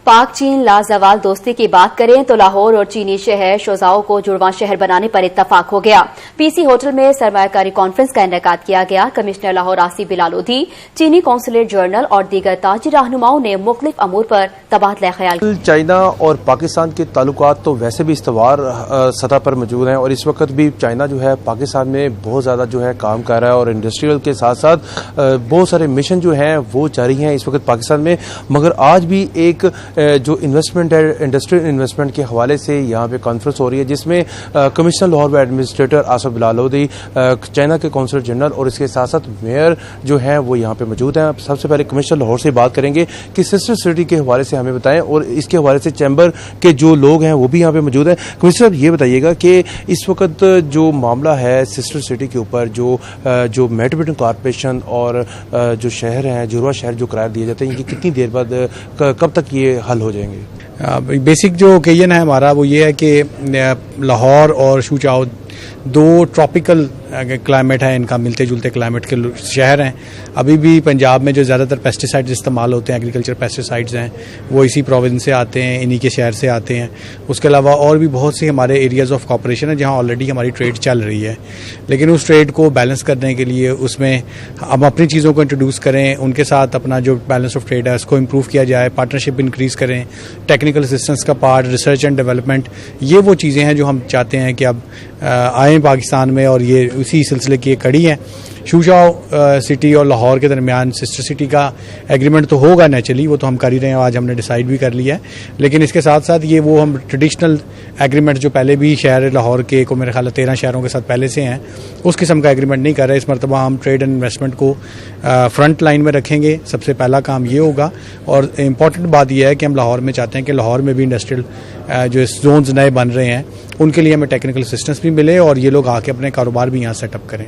پاک چین لازوال دوستی کی بات کریں تو لاہور اور چینی شہر شوزاؤ کو جڑواں شہر بنانے پر اتفاق ہو گیا۔ پی سی ہوٹل میں سرمایہ کاری کانفرنس کا انعقاد کیا گیا۔ کمشنر لاہور آصف بلال لودھی، چینی قونصلیٹ جنرل اور دیگر تاجر رہنماؤں نے مختلف امور پر تبادلہ خیال کیا۔ چائنا اور پاکستان کے تعلقات تو ویسے بھی استوار سطح پر موجود ہیں، اور اس وقت بھی چائنا جو ہے پاکستان میں بہت زیادہ جو ہے کام کر رہا ہے، اور انڈسٹریل کے ساتھ ساتھ بہت سارے مشن جو ہیں وہ جاری ہیں اس وقت پاکستان میں۔ مگر آج بھی ایک جو انویسٹمنٹ ہے، انڈسٹریل انویسٹمنٹ کے حوالے سے یہاں پہ کانفرنس ہو رہی ہے، جس میں کمشنر لاہور و ایڈمنسٹریٹر آصف بلال لودھی، چائنا کے قونصل جنرل اور اس کے ساتھ ساتھ میئر جو ہیں وہ یہاں پہ موجود ہیں۔ سب سے پہلے کمشنر لاہور سے بات کریں گے کہ سسٹر سٹی کے حوالے سے ہمیں بتائیں، اور اس کے حوالے سے چیمبر کے جو لوگ ہیں وہ بھی یہاں پہ موجود ہیں۔ کمشنر صاحب یہ بتائیے گا کہ اس وقت جو معاملہ ہے سسٹر سٹی کے اوپر، جو میٹروپولیٹن کارپوریشن اور جو شہر ہیں، جڑواں شہر جو قرار دیے جاتے ہیں، یہ کتنی دیر بعد کب تک یہ حل ہو جائیں گے؟ بیسک جو اوکیزن ہے ہمارا وہ یہ ہے کہ لاہور اور شوچاؤ دو ٹراپیکل کلائمیٹ ہے، ان کا ملتے جلتے کلائمیٹ کے شہر ہیں۔ ابھی بھی پنجاب میں جو زیادہ تر پیسٹی سائڈز استعمال ہوتے ہیں، ایگریکلچر پیسٹی سائڈز ہیں، وہ اسی پروونس سے آتے ہیں، انہی کے شہر سے آتے ہیں۔ اس کے علاوہ اور بھی بہت سی ہمارے ایریاز آف کوآپریشن ہیں جہاں آلریڈی ہماری ٹریڈ چل رہی ہے، لیکن اس ٹریڈ کو بیلنس کرنے کے لیے اس میں ہم اپنی چیزوں کو انٹروڈیوس کریں، ان کے ساتھ اپنا جو بیلنس آف ٹریڈ ہے اس کو امپروو کیا جائے، پارٹنرشپ انکریز کریں، ٹیکنیکل اسسٹنس کا پارٹ، ریسرچ اینڈ ڈیولپمنٹ، یہ وہ چیزیں ہیں جو ہم چاہتے ہیں کہ اب آئیں پاکستان میں، اور یہ اسی سلسلے کی ایک کڑی ہے۔ شوشاؤ سٹی اور لاہور کے درمیان سسٹر سٹی کا ایگریمنٹ تو ہوگا نیچرلی، وہ تو ہم کر ہی رہے ہیں، آج ہم نے ڈیسائیڈ بھی کر لیا ہے، لیکن اس کے ساتھ ساتھ یہ وہ ہم ٹریڈیشنل ایگریمنٹ جو پہلے بھی شہر لاہور کے کو میرے خیال 13 شہروں کے ساتھ پہلے سے ہیں، اس قسم کا ایگریمنٹ نہیں کر رہے۔ اس مرتبہ ہم ٹریڈ اینڈ انویسٹمنٹ کو فرنٹ لائن میں رکھیں گے، سب سے پہلا کام یہ ہوگا، اور امپورٹنٹ بات یہ ہے کہ ہم لاہور میں چاہتے ہیں کہ لاہور میں بھی انڈسٹریل جو زونز نئے بن رہے ہیں ان کے لیے ہمیں ٹیکنیکل اسسٹنس بھی ملے، اور یہ لوگ آ کے اپنے کاروبار بھی یہاں سیٹ اپ کریں۔